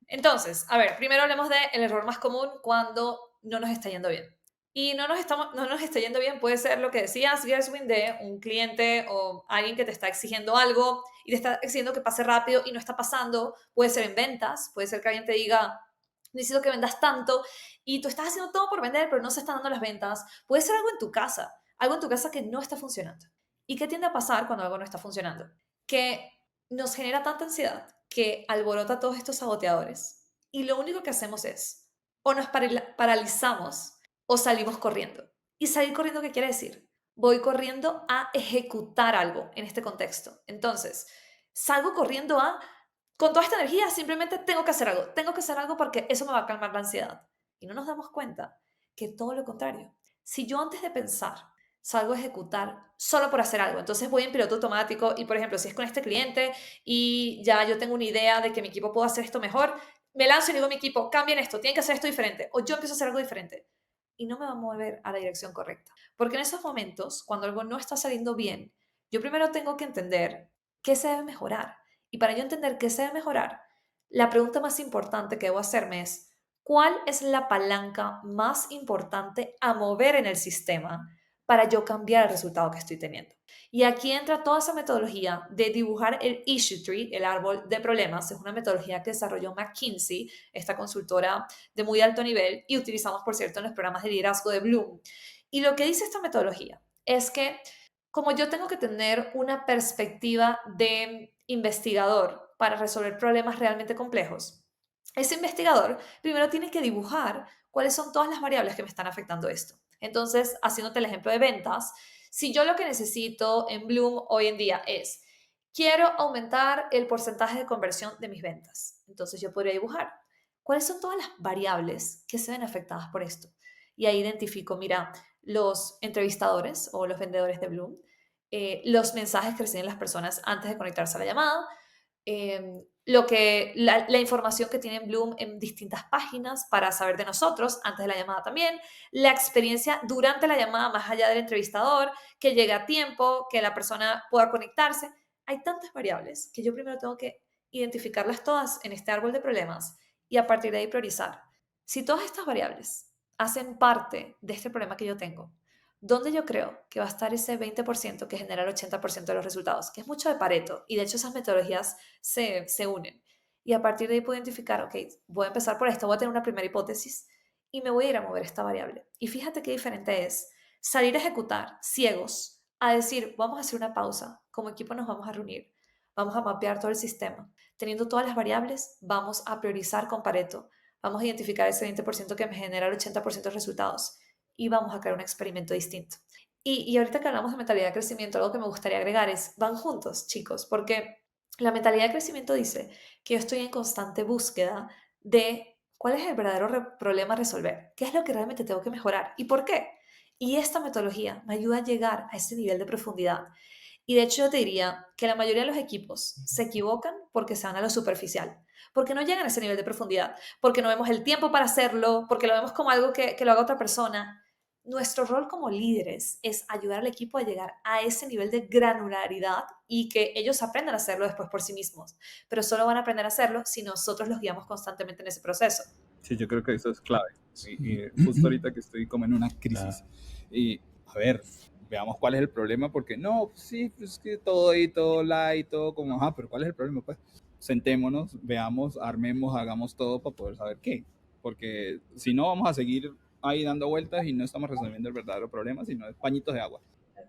Entonces, a ver, primero hablemos del error más común cuando no nos está yendo bien. Y no nos está yendo bien puede ser lo que decías, Gerswin, de un cliente o alguien que te está exigiendo algo y te está exigiendo que pase rápido y no está pasando. Puede ser en ventas, puede ser que alguien te diga, necesito que vendas tanto y tú estás haciendo todo por vender, pero no se están dando las ventas. Puede ser algo en tu casa que no está funcionando. ¿Y qué tiende a pasar cuando algo no está funcionando? Que nos genera tanta ansiedad que alborota todos estos saboteadores y lo único que hacemos es o nos paralizamos o salimos corriendo. ¿Y salir corriendo qué quiere decir? Voy corriendo a ejecutar algo en este contexto. Entonces, salgo corriendo con toda esta energía, simplemente tengo que hacer algo porque eso me va a calmar la ansiedad. Y no nos damos cuenta que todo lo contrario. Si yo antes de pensar salgo a ejecutar solo por hacer algo. Entonces voy en piloto automático y, por ejemplo, si es con este cliente y ya yo tengo una idea de que mi equipo puede hacer esto mejor, me lanzo y digo a mi equipo, cambien esto, tienen que hacer esto diferente, o yo empiezo a hacer algo diferente. Y no me va a mover a la dirección correcta. Porque en esos momentos, cuando algo no está saliendo bien, yo primero tengo que entender qué se debe mejorar. Y para yo entender qué se debe mejorar, la pregunta más importante que debo hacerme es, ¿cuál es la palanca más importante a mover en el sistema para yo cambiar el resultado que estoy teniendo? Y aquí entra toda esa metodología de dibujar el issue tree, el árbol de problemas. Es una metodología que desarrolló McKinsey, esta consultora de muy alto nivel, y utilizamos, por cierto, en los programas de liderazgo de Bloom. Y lo que dice esta metodología es que como yo tengo que tener una perspectiva de investigador para resolver problemas realmente complejos, ese investigador primero tiene que dibujar cuáles son todas las variables que me están afectando esto. Entonces, haciéndote el ejemplo de ventas, si yo lo que necesito en Bloom hoy en día es, quiero aumentar el porcentaje de conversión de mis ventas, entonces yo podría dibujar cuáles son todas las variables que se ven afectadas por esto. Y ahí identifico, mira, los entrevistadores o los vendedores de Bloom, los mensajes que reciben las personas antes de conectarse a la llamada, la información que tiene Bloom en distintas páginas para saber de nosotros antes de la llamada también, la experiencia durante la llamada más allá del entrevistador, que llegue a tiempo, que la persona pueda conectarse. Hay tantas variables que yo primero tengo que identificarlas todas en este árbol de problemas y a partir de ahí priorizar. Si todas estas variables hacen parte de este problema que yo tengo, ¿dónde yo creo que va a estar ese 20% que genera el 80% de los resultados? Que es mucho de Pareto y de hecho esas metodologías se unen. Y a partir de ahí puedo identificar, ok, voy a empezar por esto, voy a tener una primera hipótesis y me voy a ir a mover esta variable. Y fíjate qué diferente es salir a ejecutar ciegos, a decir, vamos a hacer una pausa, como equipo nos vamos a reunir, vamos a mapear todo el sistema. Teniendo todas las variables, vamos a priorizar con Pareto, vamos a identificar ese 20% que me genera el 80% de los resultados y vamos a crear un experimento distinto. Y ahorita que hablamos de mentalidad de crecimiento, algo que me gustaría agregar es, van juntos, chicos, porque la mentalidad de crecimiento dice que yo estoy en constante búsqueda de cuál es el verdadero problema a resolver, qué es lo que realmente tengo que mejorar y por qué. Y esta metodología me ayuda a llegar a ese nivel de profundidad. Y de hecho yo te diría que la mayoría de los equipos se equivocan porque se van a lo superficial, porque no llegan a ese nivel de profundidad, porque no vemos el tiempo para hacerlo, porque lo vemos como algo que lo haga otra persona. Nuestro rol como líderes es ayudar al equipo a llegar a ese nivel de granularidad y que ellos aprendan a hacerlo después por sí mismos. Pero solo van a aprender a hacerlo si nosotros los guiamos constantemente en ese proceso. Sí, yo creo que eso es clave. Sí. Y justo ahorita que estoy como en una crisis. Claro. Y a ver, veamos cuál es el problema, porque no, pues sí, pues es que todo ahí, todo light, todo como, ajá, pero ¿cuál es el problema? Pues sentémonos, veamos, armemos, hagamos todo para poder saber qué. Porque si no, vamos a seguir ahí dando vueltas y no estamos resolviendo el verdadero problema, sino pañitos de agua.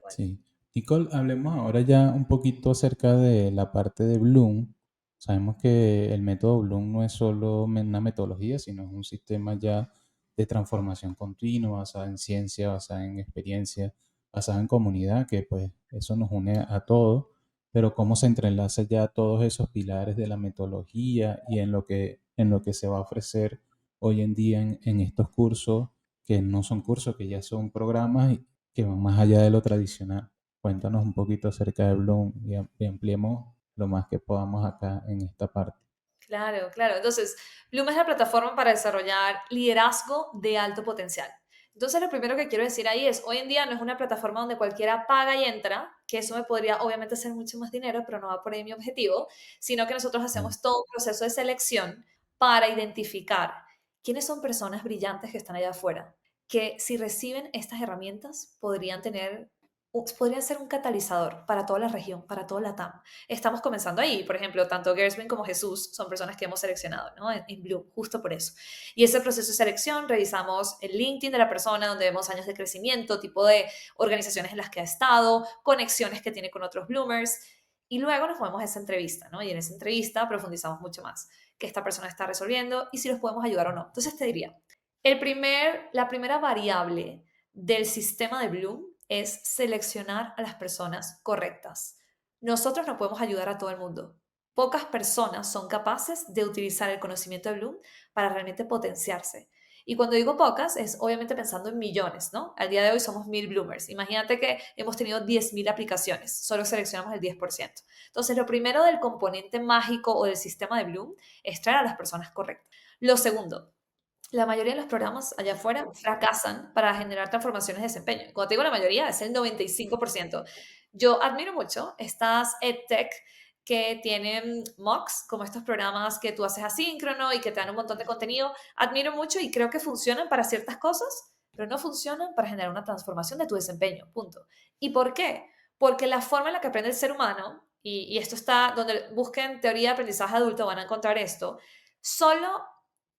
Sí. Nicole, hablemos ahora ya un poquito acerca de la parte de Bloom. Sabemos que el método Bloom no es solo una metodología, sino es un sistema ya de transformación continua, basada en ciencia, basada en experiencia, basada en comunidad, que pues eso nos une a todos, pero cómo se entrelaza ya todos esos pilares de la metodología y en lo que se va a ofrecer hoy en día en estos cursos, que no son cursos, que ya son programas que van más allá de lo tradicional. Cuéntanos un poquito acerca de Bloom y ampliemos lo más que podamos acá en esta parte. Claro, claro. Entonces, Bloom es la plataforma para desarrollar liderazgo de alto potencial. Entonces, lo primero que quiero decir ahí es, hoy en día no es una plataforma donde cualquiera paga y entra, que eso me podría obviamente hacer mucho más dinero, pero no va por ahí mi objetivo, sino que nosotros Claro. hacemos todo un proceso de selección para identificar quiénes son personas brillantes que están allá afuera, que si reciben estas herramientas podrían ser un catalizador para toda la región, para toda la TAM. Estamos comenzando ahí. Por ejemplo, tanto Gerswin como Jesús son personas que hemos seleccionado, ¿no? En Bloom, justo por eso. Y ese proceso de selección, revisamos el LinkedIn de la persona, donde vemos años de crecimiento, tipo de organizaciones en las que ha estado, conexiones que tiene con otros Bloomers. Y luego nos movemos a esa entrevista, ¿no? Y en esa entrevista profundizamos mucho más qué esta persona está resolviendo y si los podemos ayudar o no. Entonces te diría, la primera variable del sistema de Bloom es seleccionar a las personas correctas. Nosotros no podemos ayudar a todo el mundo. Pocas personas son capaces de utilizar el conocimiento de Bloom para realmente potenciarse. Y cuando digo pocas, es obviamente pensando en millones, ¿no? Al día de hoy somos 1000 Bloomers. Imagínate que hemos tenido 10.000 aplicaciones, solo seleccionamos el 10%. Entonces, lo primero del componente mágico o del sistema de Bloom es traer a las personas correctas. Lo segundo, la mayoría de los programas allá afuera fracasan para generar transformaciones de desempeño. Cuando te digo la mayoría, es el 95%. Yo admiro mucho estas EdTech que tienen mocks, como estos programas que tú haces asíncrono y que te dan un montón de contenido. Admiro mucho y creo que funcionan para ciertas cosas, pero no funcionan para generar una transformación de tu desempeño, punto. ¿Y por qué? Porque la forma en la que aprende el ser humano, y esto está donde busquen teoría de aprendizaje adulto, van a encontrar esto, solo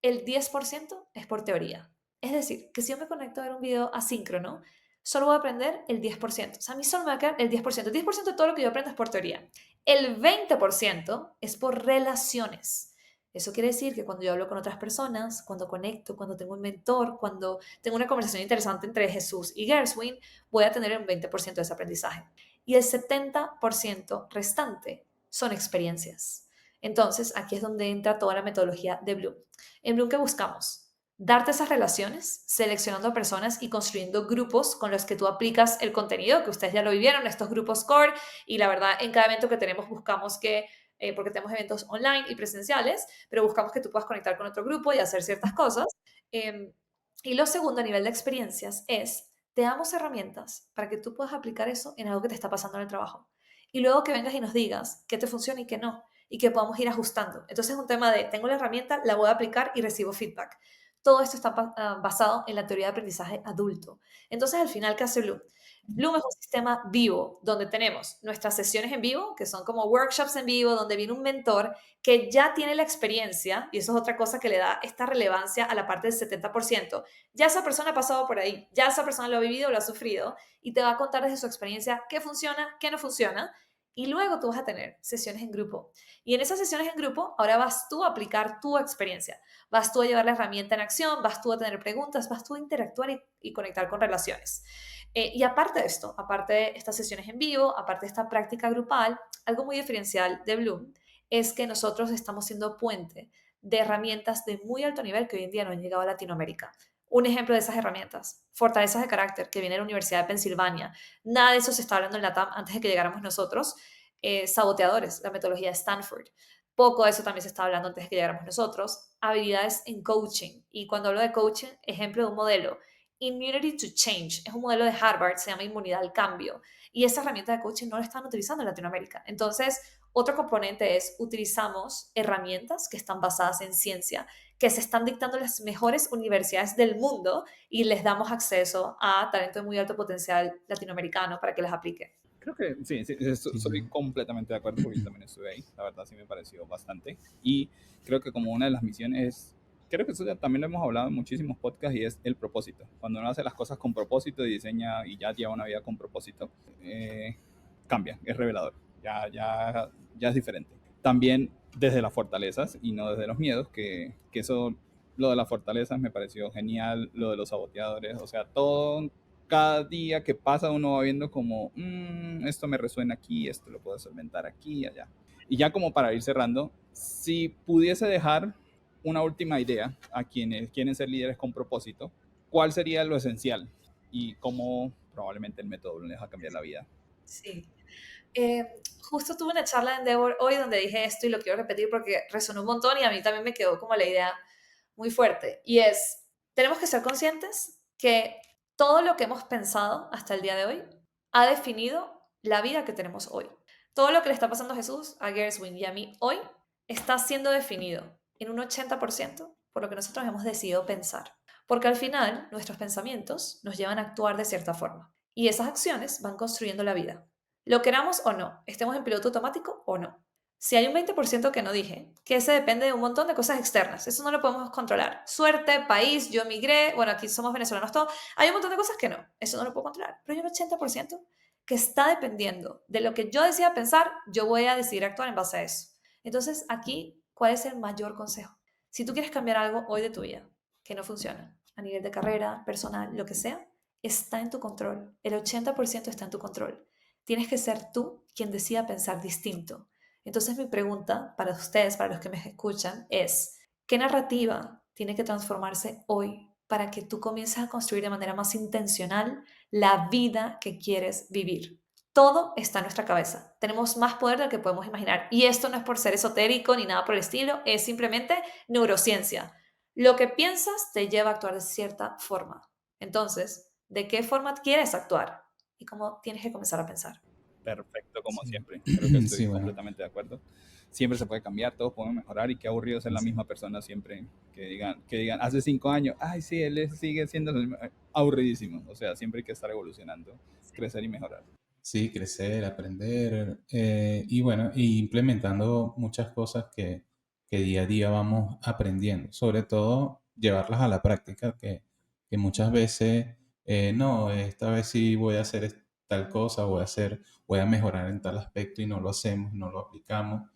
el 10% es por teoría. Es decir, que si yo me conecto a ver un video asíncrono, solo voy a aprender el 10%. O sea, a mí solo me va a quedar el 10%. El 10% de todo lo que yo aprendo es por teoría. El 20% es por relaciones. Eso quiere decir que cuando yo hablo con otras personas, cuando conecto, cuando tengo un mentor, cuando tengo una conversación interesante entre Jesús y Gerswin, voy a tener un 20% de ese aprendizaje. Y el 70% restante son experiencias. Entonces, aquí es donde entra toda la metodología de Bloom. En Bloom, ¿qué buscamos? Darte esas relaciones, seleccionando personas y construyendo grupos con los que tú aplicas el contenido, que ustedes ya lo vivieron, estos grupos core, y la verdad, en cada evento que tenemos buscamos que, porque tenemos eventos online y presenciales, pero buscamos que tú puedas conectar con otro grupo y hacer ciertas cosas. Eh, y lo segundo a nivel de experiencias es, te damos herramientas para que tú puedas aplicar eso en algo que te está pasando en el trabajo. Y luego que vengas y nos digas qué te funciona y qué no, y que podamos ir ajustando. Entonces es un tema de, tengo la herramienta, la voy a aplicar y recibo feedback. Todo esto está basado en la teoría de aprendizaje adulto. Entonces, al final, ¿qué hace Bloom? Bloom es un sistema vivo donde tenemos nuestras sesiones en vivo, que son como workshops en vivo, donde viene un mentor que ya tiene la experiencia, y eso es otra cosa que le da esta relevancia a la parte del 70%. Ya esa persona ha pasado por ahí, ya esa persona lo ha vivido, lo ha sufrido, y te va a contar desde su experiencia qué funciona, qué no funciona, y luego tú vas a tener sesiones en grupo. Y en esas sesiones en grupo, ahora vas tú a aplicar tu experiencia. Vas tú a llevar la herramienta en acción, vas tú a tener preguntas, vas tú a interactuar y conectar con relaciones. Y aparte de esto, aparte de estas sesiones en vivo, aparte de esta práctica grupal, algo muy diferencial de Bloom es que nosotros estamos siendo puente de herramientas de muy alto nivel que hoy en día no han llegado a Latinoamérica. Un ejemplo de esas herramientas, fortalezas de carácter, que viene de la Universidad de Pensilvania. Nada de eso se está hablando en la TAM antes de que llegáramos nosotros. Saboteadores, la metodología de Stanford. Poco de eso también se estaba hablando antes de que llegáramos nosotros. Habilidades en coaching. Y cuando hablo de coaching, ejemplo de un modelo. Immunity to Change. Es un modelo de Harvard, se llama inmunidad al cambio. Y esa herramienta de coaching no la están utilizando en Latinoamérica. Entonces, otro componente es utilizamos herramientas que están basadas en ciencia, que se están dictando en las mejores universidades del mundo y les damos acceso a talento de muy alto potencial latinoamericano para que las aplique. Creo que sí, soy completamente de acuerdo porque yo también estuve ahí. La verdad sí me pareció bastante. Y creo que como una de las misiones, creo que eso ya también lo hemos hablado en muchísimos podcasts y es el propósito. Cuando uno hace las cosas con propósito y diseña y ya lleva una vida con propósito, cambia, es revelador. Ya es diferente. También desde las fortalezas y no desde los miedos, que eso, lo de las fortalezas me pareció genial, lo de los saboteadores, o sea, todo cada día que pasa uno va viendo como, esto me resuena aquí, esto lo puedo solventar aquí y allá. Y ya como para ir cerrando, si pudiese dejar una última idea a quienes quieren ser líderes con propósito, ¿cuál sería lo esencial? Y cómo probablemente el método les va a cambiar la vida. Sí. Justo tuve una charla en Endeavor hoy donde dije esto y lo quiero repetir porque resonó un montón y a mí también me quedó como la idea muy fuerte. Y es, tenemos que ser conscientes que todo lo que hemos pensado hasta el día de hoy ha definido la vida que tenemos hoy. Todo lo que le está pasando a Jesús, a Gerswin y a mí hoy está siendo definido en un 80% por lo que nosotros hemos decidido pensar. Porque al final nuestros pensamientos nos llevan a actuar de cierta forma. Y esas acciones van construyendo la vida. Lo queramos o no, estemos en piloto automático o no. Si hay un 20% que no dije, que ese depende de un montón de cosas externas, eso no lo podemos controlar. Suerte, país, yo migré, bueno, aquí somos venezolanos todos, hay un montón de cosas que no, eso no lo puedo controlar. Pero hay un 80% que está dependiendo de lo que yo decida pensar, yo voy a decidir actuar en base a eso. Entonces, aquí, ¿cuál es el mayor consejo? Si tú quieres cambiar algo hoy de tu vida que no funciona, a nivel de carrera, personal, lo que sea, está en tu control. El 80% está en tu control. Tienes que ser tú quien decida pensar distinto. Entonces mi pregunta para ustedes, para los que me escuchan, es, ¿qué narrativa tiene que transformarse hoy para que tú comiences a construir de manera más intencional la vida que quieres vivir? Todo está en nuestra cabeza. Tenemos más poder del que podemos imaginar. Y esto no es por ser esotérico ni nada por el estilo, es simplemente neurociencia. Lo que piensas te lleva a actuar de cierta forma. Entonces, ¿de qué forma quieres actuar? Y cómo tienes que comenzar a pensar. Perfecto, como Sí. siempre. Creo que estoy Sí, bueno. completamente de acuerdo. Siempre se puede cambiar, todos podemos mejorar y qué aburrido ser la misma persona siempre. Que digan hace 5 años, ay, sí, él sigue siendo lo mismo. Aburridísimo. O sea, siempre hay que estar evolucionando, crecer y mejorar. Sí, crecer, aprender y bueno, y implementando muchas cosas que día a día vamos aprendiendo, sobre todo llevarlas a la práctica, que muchas veces, no, esta vez sí voy a hacer tal cosa, voy a mejorar en tal aspecto y no lo hacemos, no lo aplicamos.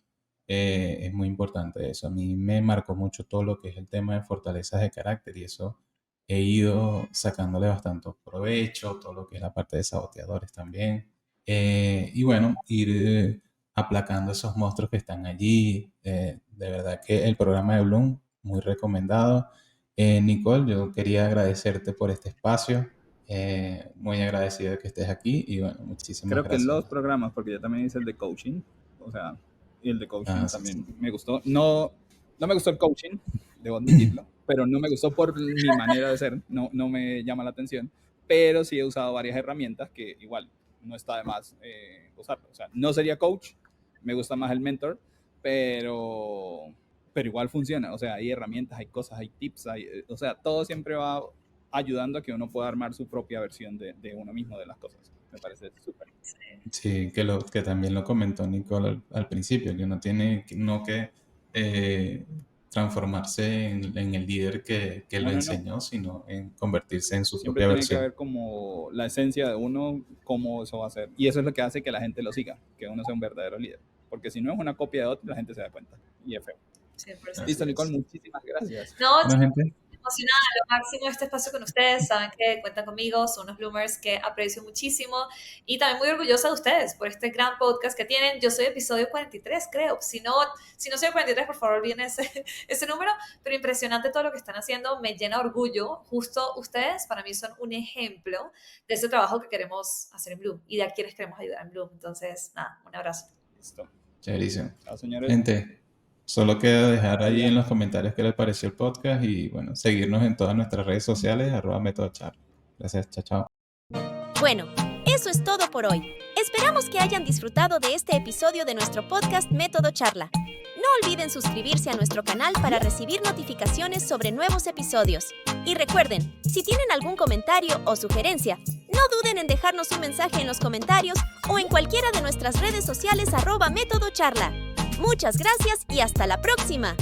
es muy importante eso. A mí me marcó mucho todo lo que es el tema de fortalezas de carácter y eso he ido sacándole bastante provecho, todo lo que es la parte de saboteadores también. Y bueno, ir aplacando esos monstruos que están allí. De verdad que el programa de Bloom, muy recomendado. Nicole, yo quería agradecerte por este espacio. Muy agradecido de que estés aquí y bueno, muchísimas Creo que gracias. los programas, porque yo también hice el de coaching, o sea, y el de coaching Sí, también sí. me gustó. No me gustó el coaching, debo admitirlo, pero no me gustó por mi manera de ser, no me llama la atención, pero sí he usado varias herramientas que igual no está de más usarlo. O sea, no sería coach, me gusta más el mentor, pero igual funciona. O sea, hay herramientas, hay cosas, hay tips, o sea, todo siempre va ayudando a que uno pueda armar su propia versión de uno mismo de las cosas. Me parece súper. Sí, que también lo comentó Nicole al principio, que no tiene que transformarse en el líder que lo No. enseñó, sino en convertirse en su Siempre propia tiene que versión. haber como la esencia de uno, cómo eso va a ser. Y eso es lo que hace que la gente lo siga, que uno sea un verdadero líder. Porque si no es una copia de otro, la gente se da cuenta. Y es feo. 100%. Listo, Así Nicole, es. muchísimas gracias. No, Bueno, gente, emocionada, lo máximo este espacio con ustedes, saben que cuentan conmigo, son unos bloomers que aprecio muchísimo y también muy orgullosa de ustedes por este gran podcast que tienen. Yo soy episodio 43, creo. Si no soy el 43, por favor, viene ese número, pero impresionante todo lo que están haciendo, me llena orgullo. Justo ustedes para mí son un ejemplo de ese trabajo que queremos hacer en Bloom y de a quienes queremos ayudar en Bloom. Entonces, nada, un abrazo. Listo. chéverísimo. Chao, señores. Gente, solo queda dejar ahí Adrián. en los comentarios qué les pareció el podcast y bueno, seguirnos en todas nuestras redes sociales, @métodocharla. Gracias, chao, chao. Bueno, eso es todo por hoy. Esperamos que hayan disfrutado de este episodio de nuestro podcast Método Charla. No olviden suscribirse a nuestro canal para recibir notificaciones sobre nuevos episodios. Y recuerden, si tienen algún comentario o sugerencia, no duden en dejarnos un mensaje en los comentarios o en cualquiera de nuestras redes sociales @métodocharla. Muchas gracias y hasta la próxima.